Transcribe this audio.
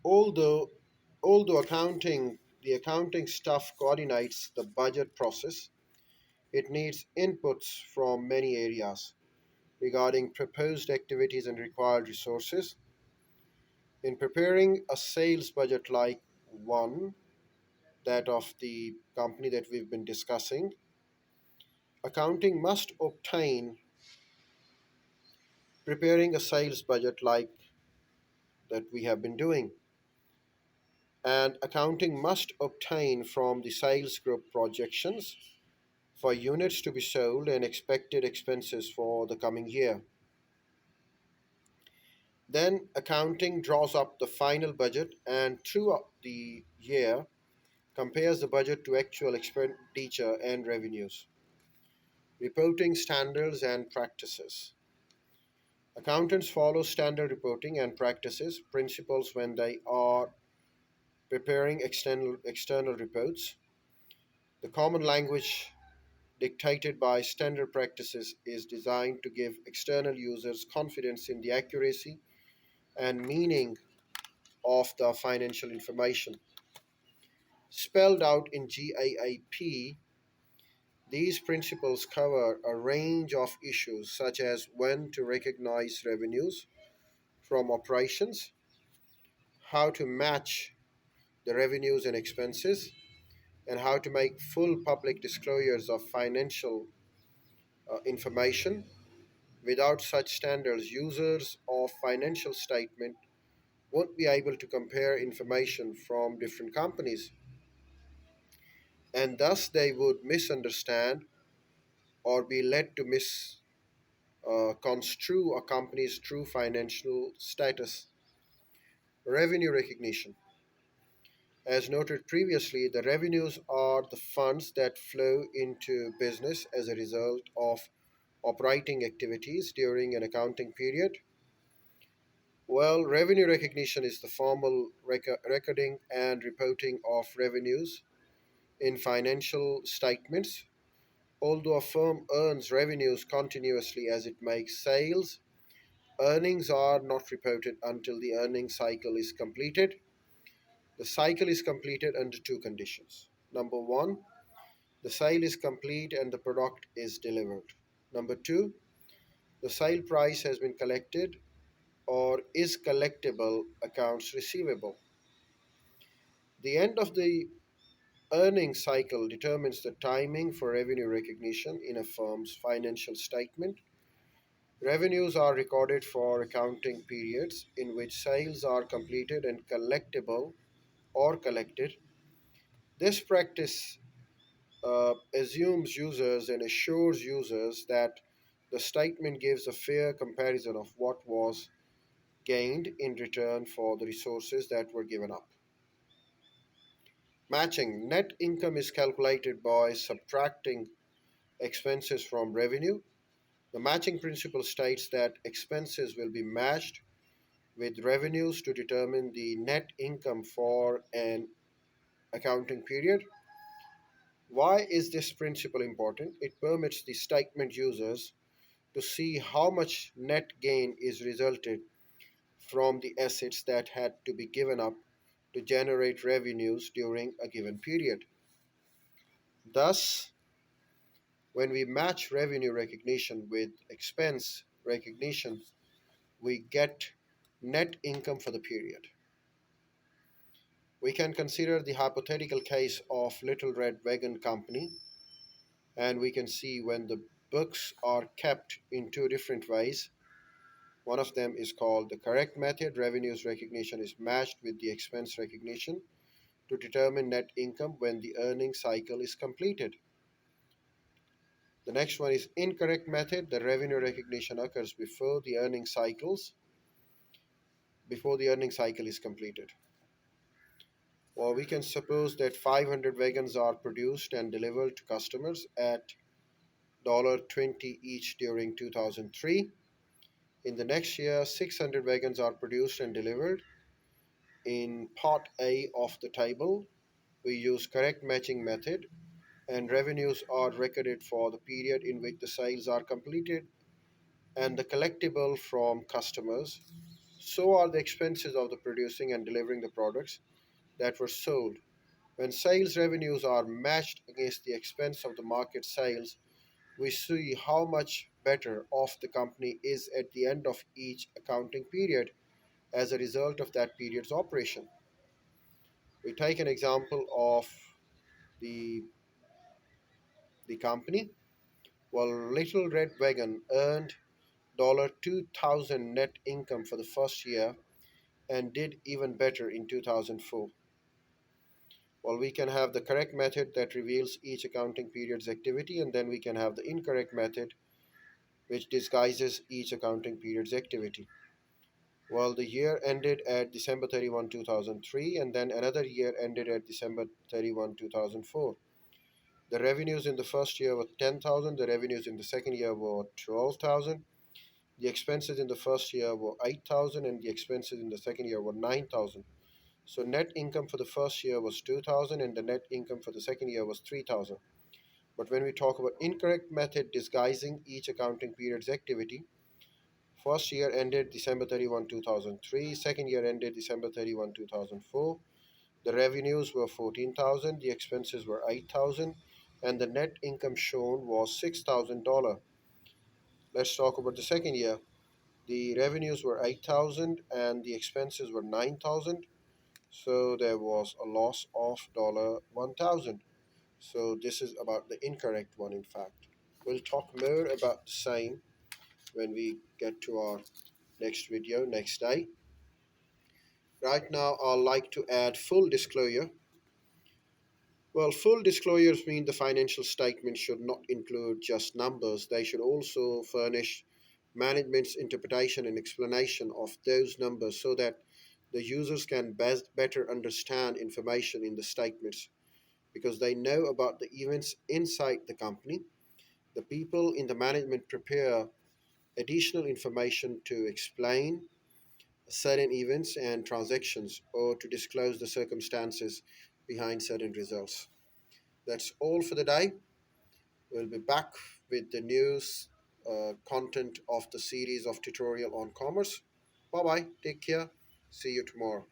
Although although the accounting staff coordinates the budget process, it needs inputs from many areas regarding proposed activities and required resources. In preparing a sales budget like one, that of the company that we've been discussing, accounting must obtain preparing a sales budget like that we have been doing. And accounting must obtain from the sales group projections for units to be sold and expected expenses for the coming year. Then accounting draws up the final budget and throughout the year compares the budget to actual expenditure and revenues. Reporting standards and practices. Accountants follow standard reporting and practices principles when they are preparing external reports. The common language dictated by standard practices is designed to give external users confidence in the accuracy and meaning of the financial information. Spelled out in GAAP, these principles cover a range of issues such as when to recognize revenues from operations, how to match the revenues and expenses, and how to make full public disclosures of financial information. Without such standards, users of financial statement won't be able to compare information from different companies, and thus they would misunderstand or be led to misconstrue a company's true financial status. Revenue recognition. As noted previously, the revenues are the funds that flow into business as a result of operating activities during an accounting period. Well, revenue recognition is the formal recording and reporting of revenues in financial statements. Although a firm earns revenues continuously as it makes sales, earnings are not reported until the earning cycle is completed. The cycle is completed under two conditions. Number one, the sale is complete and the product is delivered. Number two, the sale price has been collected or is collectible accounts receivable. The end of the earning cycle determines the timing for revenue recognition in a firm's financial statement. Revenues are recorded for accounting periods in which sales are completed and collectible or collected. This practice assumes users and assures users that the statement gives a fair comparison of what was gained in return for the resources that were given up. Matching net income is calculated by subtracting expenses from revenue. The matching principle states that expenses will be matched with revenues to determine the net income for an accounting period. Why is this principle important? It permits the statement users to see how much net gain is resulted from the assets that had to be given up to generate revenues during a given period. Thus, when we match revenue recognition with expense recognition, we get net income for the period. We can consider the hypothetical case of Little Red Wagon Company, and we can see when the books are kept in two different ways. One of them is called the correct method. Revenues recognition is matched with the expense recognition to determine net income when the earning cycle is completed. The next one is incorrect method. The revenue recognition occurs before the earning cycle is completed. Or we can suppose that 500 wagons are produced and delivered to customers at $20 each during 2003. In the next year, 600 wagons are produced and delivered. In part A of the table, we use correct matching method and revenues are recorded for the period in which the sales are completed and the collectible from customers. So are the expenses of the producing and delivering the products that were sold. When sales revenues are matched against the expense of the market sales, we see how much better off the company is at the end of each accounting period as a result of that period's operation. We take an example of the, the company. Well, Little Red Wagon earned $2,000 net income for the first year and did even better in 2004. Well, we can have the correct method that reveals each accounting period's activity, and then we can have the incorrect method which disguises each accounting period's activity. Well, the year ended at December 31, 2003, and then another year ended at December 31, 2004. The revenues in the first year were 10,000, the revenues in the second year were 12,000, the expenses in the first year were 8,000, and the expenses in the second year were 9,000. So net income for the first year was 2,000 and the net income for the second year was 3,000. But when we talk about incorrect method disguising each accounting period's activity, first year ended December 31, 2003, second year ended December 31, 2004. The revenues were 14,000, the expenses were 8,000, and the net income shown was $6,000. Let's talk about the second year. The revenues were 8,000 and the expenses were 9,000. So there was a loss of $1,000. So this is about the incorrect one, in fact. We'll talk more about the same when we get to our next video next day. Right now, I'd like to add full disclosure. Well, full disclosures mean the financial statement should not include just numbers. They should also furnish management's interpretation and explanation of those numbers so that the users can best better understand information in the statements because they know about the events inside the company. The people in the management prepare additional information to explain certain events and transactions or to disclose the circumstances behind certain results. That's all for the day. We'll be back with the news content of the series of tutorial on commerce. Bye bye. Take care. See you tomorrow.